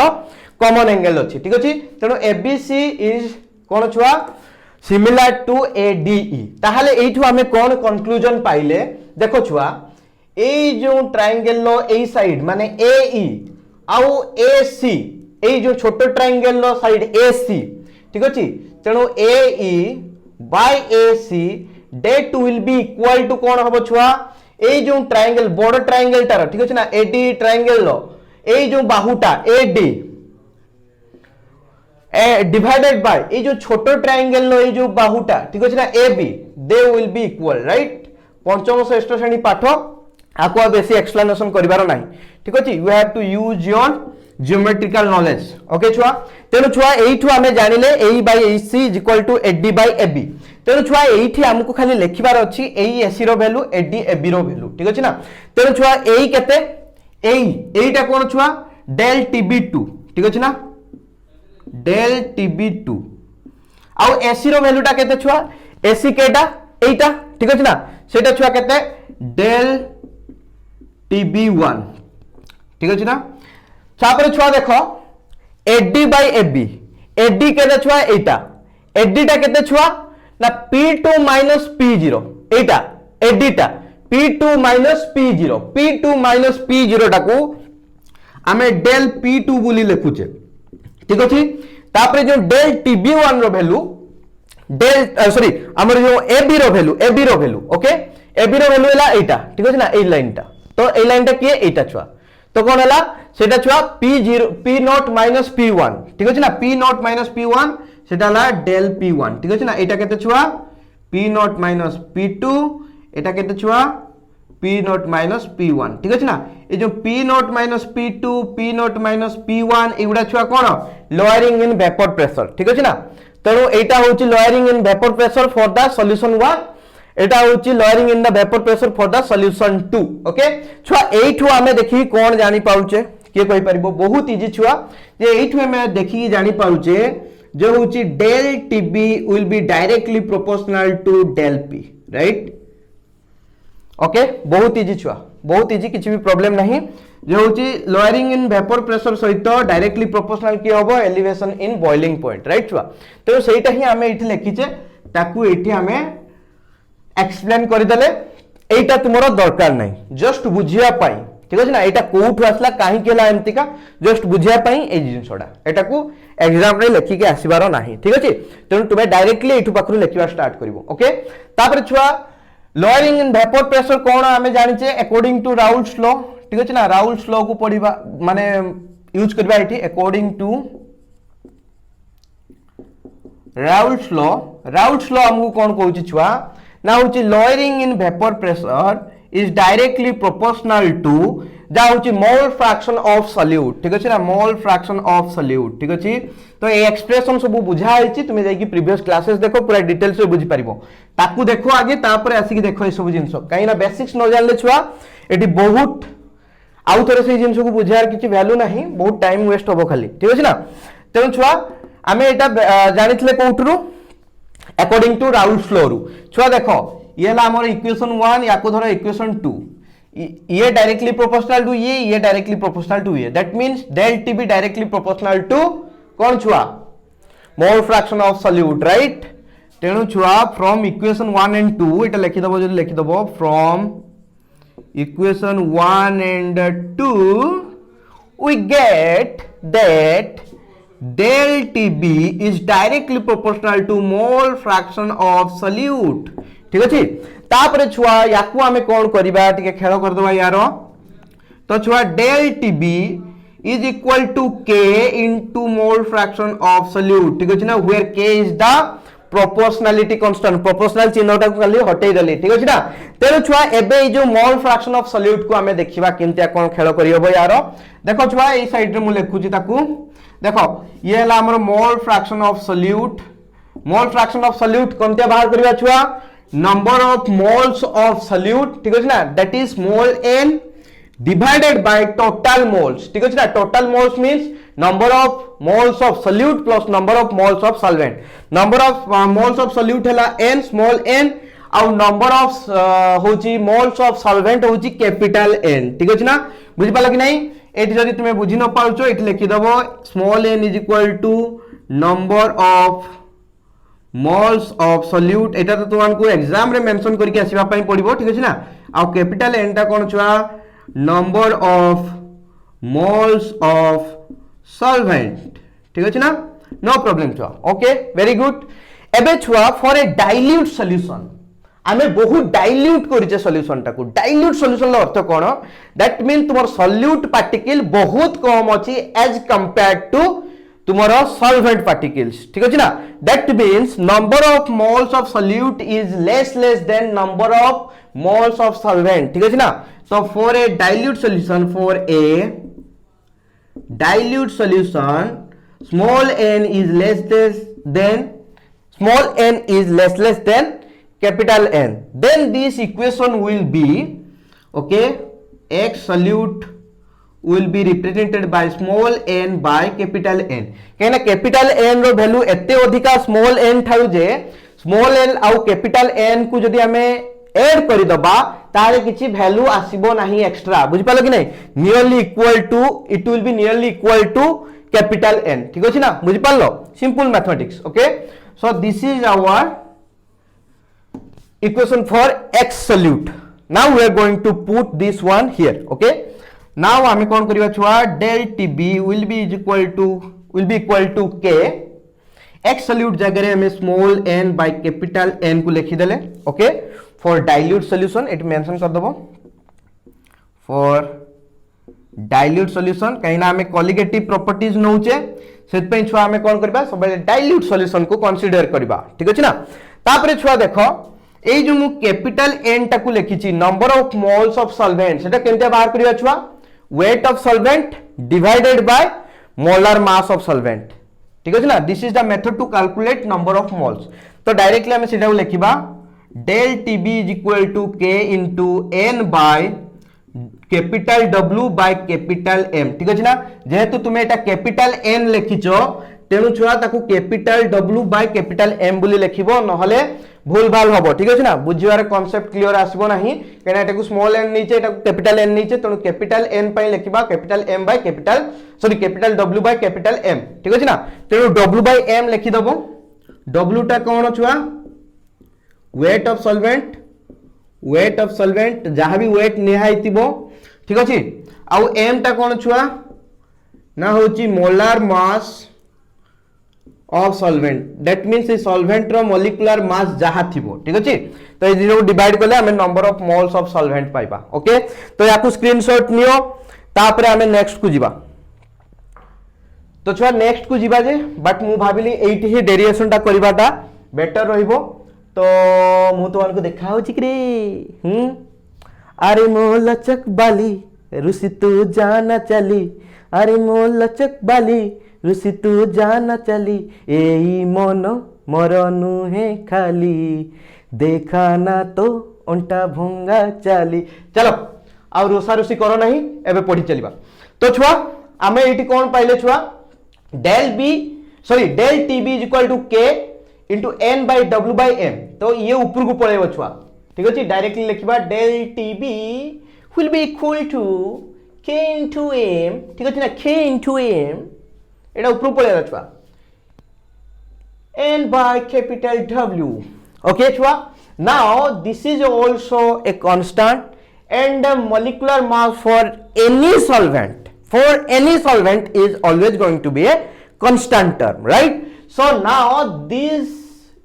कॉमन एंगल अछि ठीक अछि तेनो एबीसी इज कोन छुआ सिमिलर टू एडीई ताहाले एठु हमें कोन कंक्लूजन पाइले देखो छुआ ए जो ट्रायंगल लो ए साइड माने एई आउ एसी ए जो छोटो ट्रायंगल लो साइड एसी ठीक अछि तेनो एई by AC that will be equal to कोन हबो छुआ ए जो ट्रायंगल बड़ ट्रायंगल तार ठीक अछि ना एडी ट्रायंगल लो ए जो बाहुटा एडी डिवाइडेड बाय ये जो छोटो ट्रायंगल लो ये जो बाहुटा ठीक अछि ना एबी they will be equal right पंचम षष्ठ श्रेणी पाठ आको बेसी एक्सप्लेनेशन करिवार नाही ठीक अछि you have to use your geometrical knowledge okay छुआ तेनु छुआ एइठु हमें जानिले A by AC is equal to AD by AB तेनु छुआ एइठी हमकु खाली लेखिबार अछि एई एसी रो वैल्यू एडी एबी रो वैल्यू ठीक अछि ना तेनु छुआ एई केते एईटा कोन छुआ डेल टीबी2 ठीक अछि ना डेल टीबी2 आउ एसी रो वैल्यूटा केते छुआ एसी केटा एटा ठीक अछि ना सेटा छुआ केते डेल टीबी1 ठीक अछि ना तापर छुआ देखो एडी बाय एबी एडी केते छुआ एटा एडीटा केते छुआ ना p2 माइनस p0 एटा एडीटा p2 minus p0 p2 minus p0 टाको आमे डेल p2 बोली लिखुचे ठीक अछि तापर जो डेल टीबी1 रो वैल्यू डेल सॉरी हमर जो एबी रो वैल्यू ओके एबी रो वैल्यू हला एटा ठीक अछि ना ए लाइनटा तो ए लाइनटा के एटा छुआ तो कोन हला सेटा छुआ p0 p0 माइनस p1 ठीक अछि ना p0 माइनस p1 सेटा हला डेल p1 ठीक अछि ना एटा केते छुआ p0 माइनस p2 एटा केते छुआ p0 माइनस p1 ठीक अछि ना ए जो p0 minus p2 p0 minus p1 एगुडा छुआ कोन लोअरिंग इन वेपर प्रेशर ठीक अछि ना तेणु एटा होची lowering in vapour pressure for the solution 1 एटा होची lowering in the vapour pressure for the solution 2 okay छुआ एठु हमें देखि कोन जानि पाउचे के कहि परिबो बहुत इजी छुआ जे एठु हमें देखि जानि पाउचे जो होची del TB will be directly proportional to del P right okay बहुत इजी छुआ बहुत इजी किछि भी प्रॉब्लम नहीं जो होची लोअरिंग इन वेपर प्रेशर सहित डायरेक्टली प्रोपोर्शनल की होबो elevation in boiling point right छुआ तो सेटा ही हमें एठी लिखिचे ताकू एठी हमें एक्सप्लेन कर देले एटा तुमरो दरकार नहीं जस्ट बुझिया पाई ठीक अछि ना एटा कोठु आसला काहे केला एंतिका जस्ट बुझिया पाई ए जिंसोडा एटा को एग्जाम रे लिखि के आसीबारो नाही ठीक अछि तेनु तुमे डायरेक्टली एठु पाखरु लिखिबा स्टार्ट करिवो ओके तापर छुआ लोअरिंग इन वेपर प्रेशर कोन हमें जानिचे अकॉर्डिंग टू राउल्स लॉ ठीक अछि ना राउल्स लॉ को पढिबा माने यूज करबा एठी अकॉर्डिंग टू राउल्स लॉ हमहु कोन कहूची छुआ ना होची lowering in vapour pressure is directly proportional to जा होची मोल फ्रैक्शन ऑफ सॉल्यूट ठीक अछि ना मोल फ्रैक्शन ऑफ सॉल्यूट ठीक अछि तो ए एक्सप्रेशन सब बुझा आइछि तुमे जाई कि प्रीवियस क्लासेस देखो पूरा डिटेल्स में बुझी परिबो ताकू देखो आगे तापर आसी कि देखो ए सब जिंस काई ना बेसिक्स न जानले छुआ एटी बहुत आउ थरे से जिंस को बुझार किछि वैल्यू नाही बहुत टाइम वेस्ट होबो खाली ठीक अछि ना तेनु छुआ आमे एटा जानितले कोठरु अकॉर्डिंग टू राउल्स लॉ रु छुआ देखो ये ला हमर इक्वेशन 1 याको धरो इक्वेशन 2 ये डायरेक्टली प्रोपोर्शनल टू ये डायरेक्टली प्रोपोर्शनल टू ये that means del TB directly proportional to कौन छुआ mole fraction of solute right तेणु छुआ फ्रॉम इक्वेशन 1 एंड 2 एटा लिखि दबो जदि लिखि दबो from equation 1 and 2 we get that del TB is directly proportional to mole fraction of solute ठीक अछि तापर छुआ याकू हमें कोन करबा टिके खेल कर दबा यारो तो छुआ del TB is equal to k into mole fraction of solute ठीक अछि ना where k is the proportionality constant proportional चिन्हटा को खाली हटै दली ठीक अछि ना तेरो छुआ एबे ई जो मोल फ्रैक्शन ऑफ सॉल्यूट को हमें देखिबा केनतिया कोन खेल करियबो यारो देखो छुआ ई साइड रे मु लिखुची ताकू देखो ये हला हमर मोल फ्रैक्शन ऑफ सॉल्यूट कोनतिया बाहर करिबा छुआ number of moles of solute ठीक अछि ना that is mole n divided by total moles ठीक अछि ना total moles means number of moles of solute plus number of moles of solvent number of moles of solute हला n small n आउ नंबर ऑफ होची मोल्स ऑफ सॉल्वेंट होची कैपिटल एन ठीक अछि ना बुझि पालो कि नहीं एटी जदि तुमे बुझि न पाउछो एटी लिखि दबो small n is equal to number of moles of solute एटा तो तुमको एग्जाम रे मेंशन करके आसीबा पई पड़िबो ठीक अछि ना आउ कैपिटल एन टा कोन छुआ number of moles of solvent ठीक अछि ना नो प्रॉब्लम छुआ ओके वेरी गुड एबे छुआ फॉर ए डाइल्यूट सॉल्यूशन आमे बहुत डाइल्यूट करिचे सॉल्यूशन टाको डाइल्यूट सॉल्यूशन लो अर्थ कोन दैट मीन तुमर सॉल्यूट पार्टिकल बहुत कम अछि एज कंपेयर्ड टू तुमर सॉल्वेंट पार्टिकल्स ठीक अछि ना that means number of moles of solute is less than number of moles of solvent ठीक अछि ना so for a dilute solution small n is less than capital N then this equation will be okay x solute will be represented by small n by capital N कहना capital N रो वैल्यू एते अधिका small n थाउ जे small n आउ capital N को जदि हमें ऐड करि दबा तारे किछि वैल्यू आसीबो नाही एक्स्ट्रा बुझि पालो कि नहीं nearly equal to it will be nearly equal to capital N ठीक अछि ना बुझि पालो simple mathematics okay so this is our equation for x solute now we are going to put this one here okay now आमे कोन करिवा छुआ del tb will be equal to k x solute जगह रे हमें small n by capital N को लिखि देले okay for dilute solution it mention कर दबो for dilute solution कहिना हमें colligative properties नउचे सेत पे छुआ हमें कोन करबा सब dilute solution को कंसीडर करबा ठीक अछि ना तापरे छुआ देखो ए जो मु कैपिटल N टाकू लिखिछि number of moles of solvent सेटा केनते बाहर करिया छुआ weight of solvent divided by molar mass of solvent ठीक अछि ना this is the method to calculate number of moles तो डायरेक्टली हम सेटा लिखिबा del tb is equal to k into n by capital W by capital M ठीक अछि ना जेहेतु तुमे एटा कैपिटल N लिखिछो तेनु छुआ ताकू capital W by capital M बोली लिखिबो नहले भूल भाल होबो ठीक अछि ना बुझिवार कांसेप्ट क्लियर आसीबो नाही केना एटाकू स्मॉल n नीचे एटाकू कैपिटल N नीचे तेनु कैपिटल N पय लिखिबा capital M by capital sorry capital W by capital M ठीक अछि ना तेनु W by M लिखि दबो W टा कोन छुआ वेट ऑफ सॉल्वेंट जहां भी वेट निहाइतिबो ठीक अछि आउ M टा कोन छुआ ना होची molar mass of solvent that means a solvent रो मॉलिक्यूलर मास जहां थिबो ठीक अछि तो ए जीरो डिवाइड करले हमें number of moles of solvent पाइबा ओके तो याकू स्क्रीनशॉट नियो तापरे हमें नेक्स्ट को जीवा तो छुआ नेक्स्ट को जीवा जे बट मु भाबिली एठी ही डेरिवेशन टा करबाटा बेटर रहिबो तो मु तो मानको देखा होची कि रे अरे मो लचक बाली रुसी तू जाना चली अरे मो लचक बाली रुसी तू जाना चली एई मन मरनु है खाली देखा ना तो अंटा भंगा चाली चलो आ रोसा रुसी करो नहीं एबे पढ़ी चलीबा तो छुआ आमे एठी कोन पाइले छुआ del tb is equal to k into n by w by m तो ये ऊपर को पळेबो छुआ ठीक अछि directly लिखिबा del tb will be equal to k into m ठीक अछि ना k into m एटा ऊपर पळेला छुआ n by capital W okay छुआ now this is also a constant and the molecular mass for any solvent is always going to be a constant term right so now this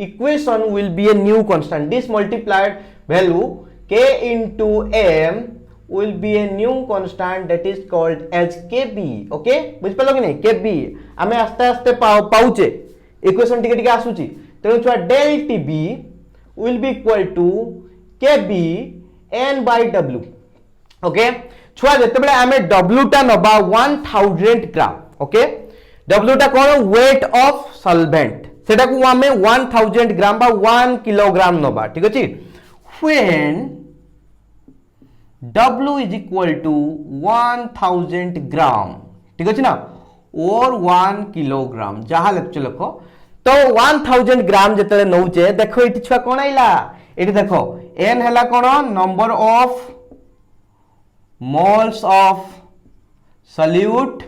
equation will be a new constant this multiplied value k into m will be a new constant that is called as kb okay बुझ पलो कि नहीं kb हमें आस्ते आस्ते पाउचे इक्वेशन टिके टिके आसुची तेनु छुआ del tb will be equal to kb n by w okay छुआ जेतेबेले हमें w टा नबा 1000 ग्राम ओके w टा कोन वेट ऑफ सॉल्वेंट सेटा को हमें 1000 ग्राम बा 1 किलोग्राम नबा ठीक अछि when w is equal to 1000 ग्राम ठीक अछि ना और 1 किलोग्राम जहां लेख लखो तो 1000 ग्राम जेतले नउचे देखो इति छुआ कोन आइला एटी देखो n हैला कोन number of moles of solute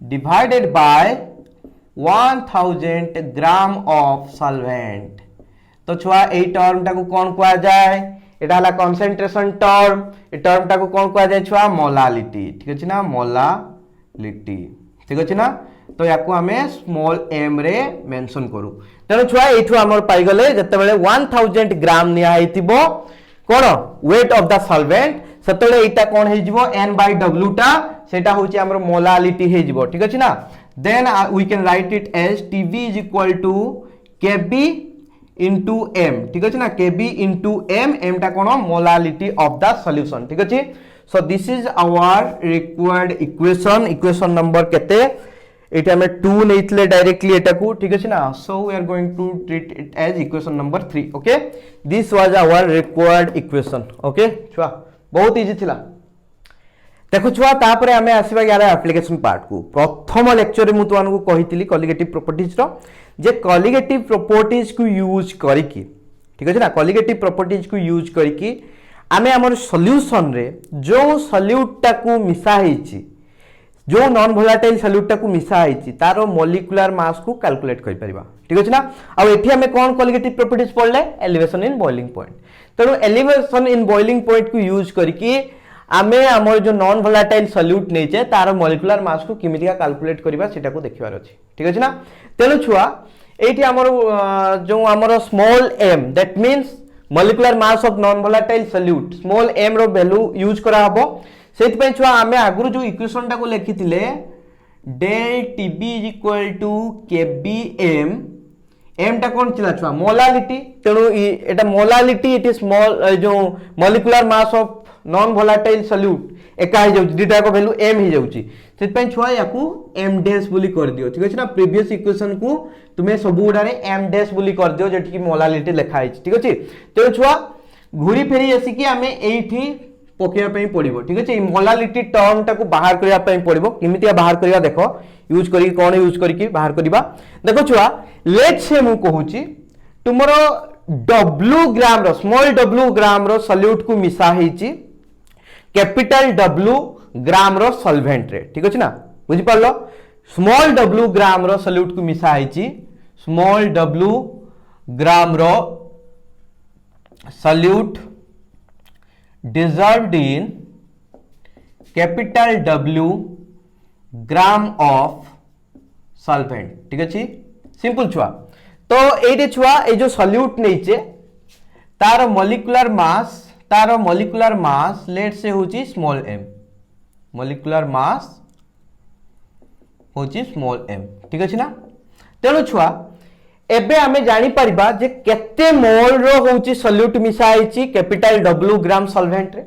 divided by 1000 gram of solvent. तो छुआ ए टर्म टाको कोन कुआ जाए एटा हला कंसंट्रेशन टर्म ए टर्म टाको कोन कुआ जाए छुआ मोलालिटी ठीक अछि ना मोलालिटी ठीक अछि ना। तो याकू हमें स्मॉल m रे मेंशन करू तेनो छुआ एठू हमर पाई गले जते बेले 1000 ग्राम निया हेतिबो कोन वेट ऑफ द सॉल्वेंट सेतेले एटा कोन हे जिवो n by w टा सेटा होची हमर मोलालिटी हे जिवो ठीक अछि ना। Then we can write it as tv is equal to kb into m ठीक अछि ना kb into m टा कोन मोलालिटी ऑफ द सॉल्यूशन ठीक अछि। So this is our required equation number केते एटा में 2 नेइतले डायरेक्टली एटा को ठीक अछि ना। So we are going to treat it as equation number 3 okay. This was our required equation okay छुआ बहुत इजी थिला। देखो छुआ तापरे हमें आसीबा यार एप्लीकेशन पार्ट को प्रथम लेक्चर रे मु तुमन को कहितली कॉलिगेटिव प्रॉपर्टीज रो जे कॉलिगेटिव प्रॉपर्टीज को यूज करिकी ठीक अछि ना कॉलिगेटिव प्रॉपर्टीज को यूज करिकी आमे हमर सॉल्यूशन रे जो सॉल्यूट टा को मिसा हेची जो नॉन वोलेटाइल सॉल्यूट टा को मिसा हेची तारो मॉलिक्यूलर मास को कैलकुलेट करि परिबा ठीक अछि ना। आ एठी हमें कोन कॉलिगेटिव प्रॉपर्टीज पढले एलिवेशन इन बॉइलिंग पॉइंट तेनो एलिवेशन इन बॉइलिंग पॉइंट को यूज करिकी आमे हमर जो नॉन वोलेटाइल सॉल्यूट नेचे तारो मॉलिक्यूलर मास को किमितिका कैलकुलेट करबा सेटा को देखिबार अछि ठीक अछि ना। तेनो छुआ एठी हमर जो हमर small m that means molecular mass of non volatile solute small m रो वैल्यू यूज करा हबो सेति पे छुआ आमे आगुरु जो इक्वेशन टा को लिखिथिले del tb = kbm m टा कोन छिला छुआ मोलालिटी तेनु एटा मोलालिटी इट इज स्मॉल जो molecular mass of non volatile solute एका हे जाउची डीटा को वैल्यू m हे जाउची सेति पे छुआ याकू m डैश बोली कर दियो ठीक अछि ना। प्रीवियस इक्वेशन को तुमे सब गुडा रे m डैश बोली कर दियो जेठी की मोलालिटी लिखा है ठीक अछि। तो छुआ घुरी फेरी आसी कि हमें एठी पकेया पई पड़िबो ठीक अछि। मोलालिटी टर्म टा को बाहर करिया पई पड़िबो किमितिया बाहर करिया देखो यूज करी कोन यूज करी की बाहर करिबा देखो छुआ लेट्स से मु कहूची तुमरो w ग्राम रो स्मॉल w ग्राम रो सॉल्यूट को मिसा हेची कैपिटल w ग्राम रो सॉल्वेंट रे ठीक अछि ना बुझि पड़लो। स्मॉल w ग्राम रो सॉल्यूट को मिसा हेची स्मॉल w ग्राम रो solute dissolved in capital W gram of solvent ठीक अछि सिंपल छुआ। तो एटे छुआ ए जो सॉल्यूट नेचे तार मॉलिक्यूलर मास लेट से होची स्मॉल m मॉलिक्यूलर मास होची स्मॉल m ठीक अछि ना। तेनो छुआ एबे हमें जानी परिबा जे केते मोल रो होची सॉल्यूट मिसा आइची कैपिटल W ग्राम सॉल्वेंट रे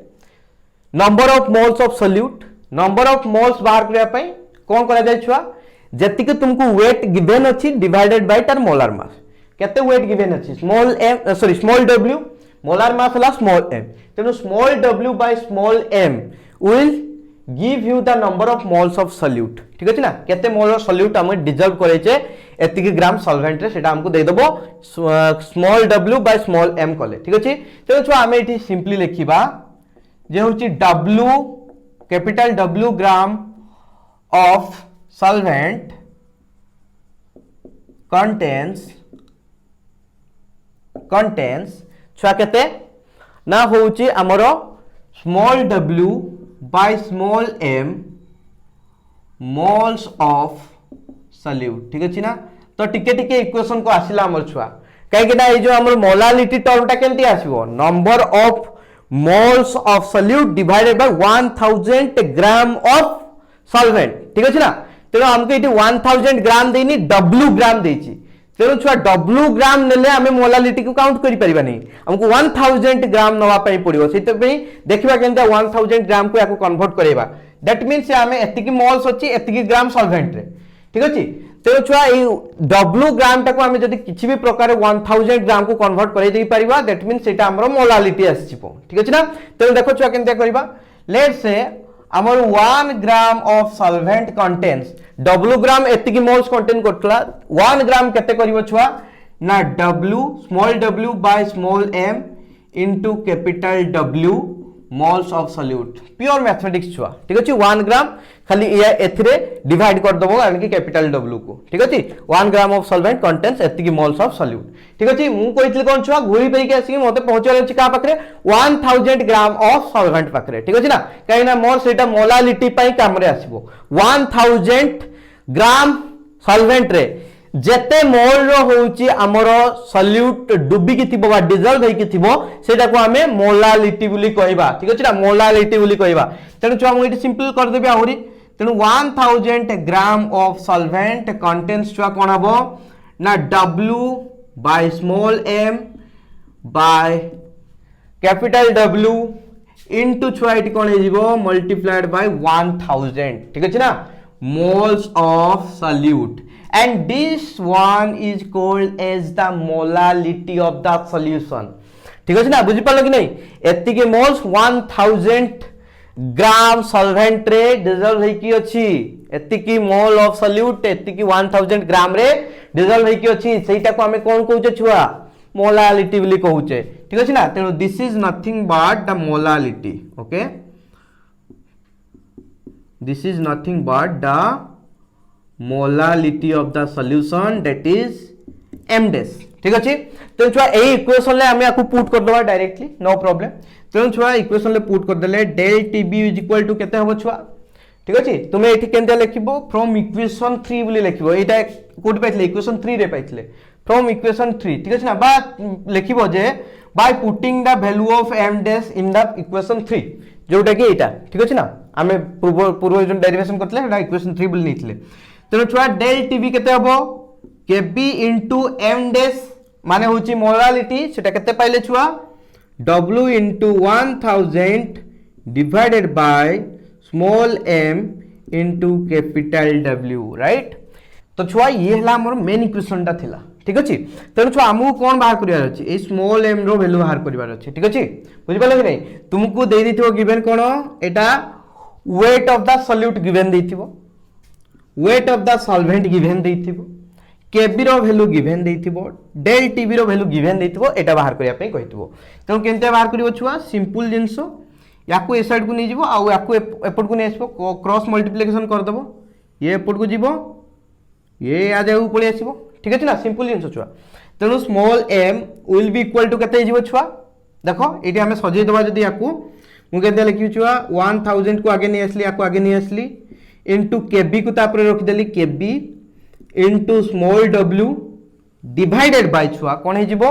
number of moles of solute number of moles बाहर करिया पई कोन करा जाय छुआ जति के तुमको वेट गिवन अछि डिवाइडेड बाय तार मोलर मास केते वेट गिवन अछि स्मॉल w मोलर मास हला स्मॉल m तेनो small w by small m will give you the number of moles of solute ठीक अछि ना। केते मोल ऑफ सॉल्यूट हम डिजॉल्व करे छे एतिक ग्राम सॉल्वेंट रे सेटा हमको दे देबो small w by small m कले ठीक अछि। तो छुआ हमें एठी सिंपली लिखिबा जे होची w capital W gram of solvent contains छुआ केते ना होची हमरो small w by small m moles of solute ठीक अछि ना। तो टिके टिके इक्वेशन को आसिला हमर छुआ काहे कि ना ए जो हमर मोलालिटी टर्म टा केनती आसीबो number of moles of solute divided by 1000 gram of solvent ठीक अछि ना। तेनो हमके इति 1000 ग्राम देनी w ग्राम देछि तेनो छुआ w ग्राम नेले हमें मोलालिटी को काउंट करि परिबा नहीं हमको 1000 ग्राम नवा पई पड़िबो सेते पे देखिबा केनता 1000 ग्राम को याको कन्वर्ट करेबा दैट मींस हमें एतिकी मोल्स अछि एतिकी ग्राम सॉल्वेंट रे ठीक अछि। तेनो छुआ ए w ग्राम टाको हमें जदी किछि भी प्रकार 1000 ग्राम को कन्वर्ट करे देई परिबा दैट मींस सेटा हमरो मोलालिटी आसीबो ठीक अछि ना। तेनो देखो छुआ केनता करिबा लेट्स से हमर 1 gram of solvent contains w gram एतिकी मोल्स कंटेन करतला 1 ग्राम केते करिवो छुआ ना W small w by small m into capital W moles of solute pure mathematics छुआ ठीक अछि 1 ग्राम खाली एथिरे डिवाइड कर दबो कारण कि कैपिटल W को ठीक अछि 1 ग्राम ऑफ सॉल्वेंट कंटेन्स एति की मोल्स ऑफ सॉल्यूट ठीक अछि मु कहितले कोन छुआ घुरी पई के आसी मते पहुंचल अछि का पाखरे 1000 ग्राम ऑफ सॉल्वेंट पाखरे ठीक अछि ना काई ना मोर सेटा मोलालिटी पई काम रे आसीबो 1000 ग्राम सॉल्वेंट रे जेते मोल रो होउची हमर सॉल्यूट डुबी की थिबो बा डिजॉल्व होई की थिबो सेटा को हमें मोलालिटी बोली कहबा ठीक अछि ना मोलालिटी बोली कहबा तेनु छुआ मु इट सिंपल कर देबे आहुरी तेनु 1000 ग्राम ऑफ सॉल्वेंट कंटेन्स छुआ कोन हबो ना W by small m by capital W into छुआ इट कोन हे जिवो मल्टीप्लाइड बाय 1000 ठीक अछि ना moles of solute and this one is called as the molality of the solution ठीक अछि ना बुझि पालो कि नहीं एति के मोल्स 1000 ग्राम सॉल्वेंट रे डिसॉल्व होई की अछि एति की मोल ऑफ सॉल्यूट एति की 1000 ग्राम रे डिसॉल्व होई की अछि सेटा को हमें कोन कहउचे छुआ मोलालिटी बोली कहउचे ठीक अछि ना तेनो this is nothing but the molality okay this is nothing but the molality of the solution that is m dash ठीक अछि तो छुआ एई इक्वेशन ले हमें आकु पुट कर दबा डायरेक्टली नो प्रॉब्लम तो छुआ इक्वेशन ले पुट कर देले del tb = केते होबो छुआ ठीक अछि तुमे एठी केनते लिखिबो फ्रॉम इक्वेशन 3 बोली लिखिबो एटा कोड पाइतले इक्वेशन 3 रे पाइतले फ्रॉम इक्वेशन 3 ठीक अछि ना बा लिखिबो जे by putting the value of m dash in the equation 3 जोटा कि एटा ठीक अछि ना आमे पूर्व जो डेरिवेशन करतले एटा इक्वेशन 3 बोली नितले तेनो छुआ del tb केते हबो kb * m dash माने होची मोलालिटी सेटा केते पाइले छुआ w * 1000 divided by small m * capital W right तो छुआ ये हला हमर मेन इक्वेशन ता थिला ठीक अछि तेनो छुआ हमहु कोन बाहर करियार अछि ए स्मॉल m रो वैल्यू बाहर करिवार अछि ठीक अछि बुझि पालो कि नै तुमको दे दिथिबो given cone Etah weight of the solute given देथिबो weight of the solvent given देथिबो kb रो वैल्यू गिवन देथिबो del tb रो वैल्यू गिवन देथिबो एटा बाहर करिया पे कहितबो त केनते बाहर करिवो छुआ सिंपल जिंसो याकू ए साइड को नै जिवो आ याकू एपट को नै आसीबो क्रॉस मल्टीप्लिकेशन कर दबो ये एपट को जिवो ये आ जाऊ पळे आसीबो ठीक अछि ना सिंपल जिंसो छुआ तेनु small m will be equal to केते जिवो छुआ देखो एटी हमें सजे दबा जदी याकू मु केते लिखि छुआ 1000 को आगे नै आसली याकू आगे नै आसली इनटू kb को तापर रखि देली kb into small w divided by छुआ कोन हे जिवो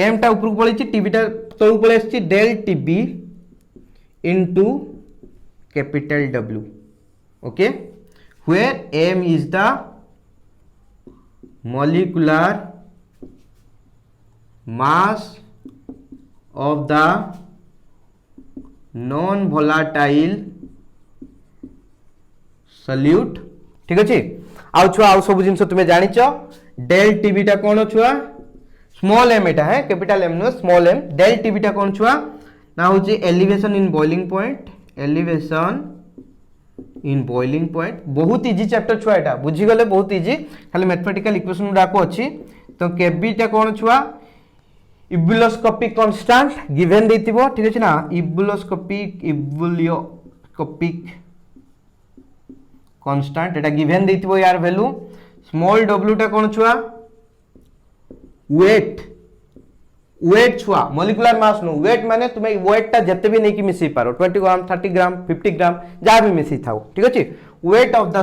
m टा ऊपर को पळेछि tb टा तळु पळे आछि del tb into capital W okay where m is the molecular mass of the non volatile solute ठीक अछि आउ छुआ आउ सब जिंस तुमे जानिचो del tb टा कोन छुआ स्मॉल m एटा है capital m know small m del tb टा कोन छुआ ना होची elevation in boiling point elevation in boiling point बहुत इजी चैप्टर छुआ एटा बुझी गले बहुत इजी खाली मैथमेटिकल इक्वेशन डाको अछि तो kb टा कोन छुआ इबुलोस्कोपिक कांस्टेंट गिवन देतिबो ठीक अछि ना इबुलोस्कोपिक कांस्टेंट एटा गिवन देतिबो यार वैल्यू स्मॉल w टा कोन छुआ वेट छुआ मॉलिक्यूलर मास नो वेट माने तुमे वेट ता जते भी नै कि मिसि पारो 20 ग्राम 30 ग्राम 50 ग्राम जा भी मिसि थाओ ठीक अछि वेट ऑफ द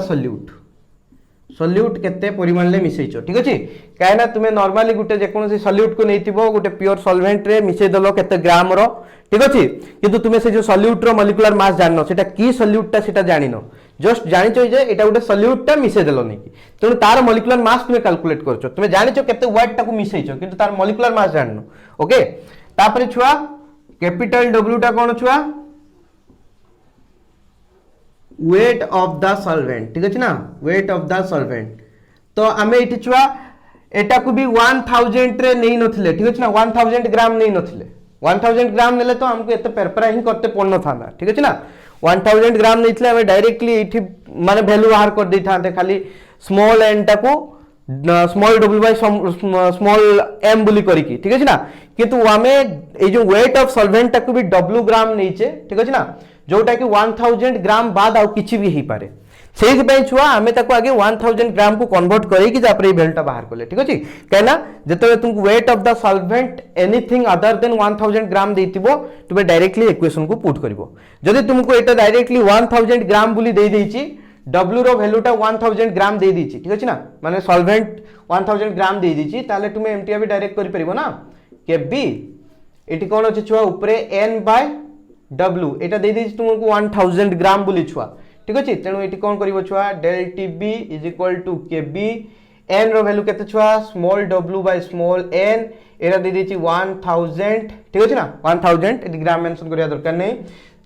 सॉल्यूट केते परिमाण ले मिसैचो ठीक अछि कायना तुमे नॉर्मली गुटे जे कोनसी सॉल्यूट को नैतिबो गुटे प्योर सॉल्वेंट रे मिसै दलो केते ग्राम रो ठीक अछि किंतु तुमे से जो सॉल्यूट रो मॉलिक्यूलर मास जाननो सेटा की सॉल्यूट ता सेटा जानिनो जस्ट जानिचो जे एटा गुटे सॉल्यूट टा मिसै दलो नै कि तेनु तार मॉलिक्यूलर मास तुमे कैलकुलेट करचो तुमे जानिचो केते वेट ता को मिसैचो किंतु तार मॉलिक्यूलर मास जाननो ओके तापरे छुआ कैपिटल W टा कोन छुआ weight of the solvent ठीक अछि ना weight of the solvent तो हमें इठी छुआ एटा को भी 1000 रे नै नथिले ठीक अछि ना 1000 ग्राम नै नथिले 1000 ग्राम नेले तो हमको एते पेरपरा ही करते पड़नो थाना ठीक अछि ना 1000 ग्राम नैथिले हमें डायरेक्टली इठी माने वैल्यू बाहर कर दै थाते खाली स्मॉल n टा को small W by small M बोली करिकी ठीक अछि ना किंतु आमे ए जो वेट ऑफ सॉल्वेंट टाकू भी डब्ल्यू ग्राम नैचे ठीक अछि ना जोटा कि 1000 ग्राम बाद आउ किछि भी हे पारे सेहि पय छुआ आमे ताको आगे 1000 ग्राम को कन्वर्ट करी कि तापर ए वैल्यू टा बाहर करले ठीक अछि कहना जतबे तुमको weight of the solvent anything other than 1000 ग्राम देतिबो तुमे डायरेक्टली इक्वेशन को पुट करिवो जदि तुमको एटा डायरेक्टली 1000 ग्राम बोली दे देछि W रो वैल्यू टा 1000 ग्राम दे दीची ठीक अछि ना माने सॉल्वेंट 1000 ग्राम दे दीची ताले तुमे एमटीआ भी डायरेक्ट करि परिबो ना के बी एटी कोन अछि छुआ ऊपरे n बाय w एटा दे दीची तुमको 1000 ग्राम बोली छुआ ठीक अछि तेनु एटी कोन करिवो छुआ del tb = kb n रो वैल्यू केते छुआ small w by small n एटा दे दीची 1000 ठीक अछि ना 1000 एटी ग्राम मेंशन करिया दरकार नै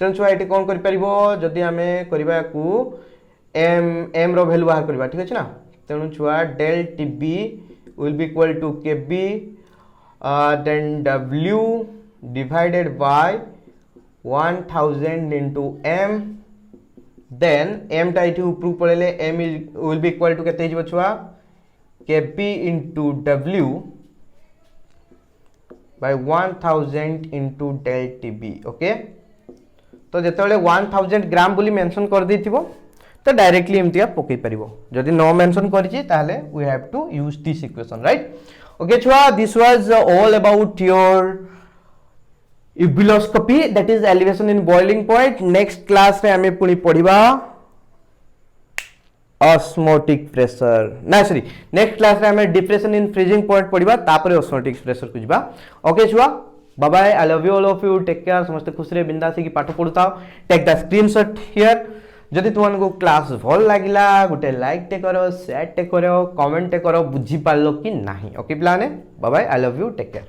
तेनु छुआ एटी कोन करि परिबो जदी हमें करिबा को m रो वैल्यू बाहर करबा ठीक अछि ना तेनु छुआ del tb will be equal to kb then w divided by 1000 into m then m टा इठी ऊपर पळेले m will be equal to केते हिजबो छुआ kb into w by 1000 into del tb okay तो जेतेबेले 1000 ग्राम बोली मेंशन कर देथिबो तो डायरेक्टली एमती आप पकई परिबो जदि नो मेंशन करिछि ताहले we have to use this equation right okay छुआ this was all about your ebullioscopy that is elevation in boiling point next class रे हमें पुनी पढिबा ऑस्मोटिक प्रेशर ना सॉरी नेक्स्ट क्लास रे हमें डिप्रेशन इन फ्रीजिंग पॉइंट पढिबा तापरे ऑस्मोटिक प्रेशर को जिबा ओके छुआ bye bye I love you all of you take care समस्त खुश रे बिंदास की पाठ पढुताओ टेक द स्क्रीनशॉट हियर जदि तुमको क्लास भल लगिला गोटे लाइक टे करो शेयर टे करो कमेंट टे करो बुझी पारलो कि नाही okay plan bye bye I love you take care.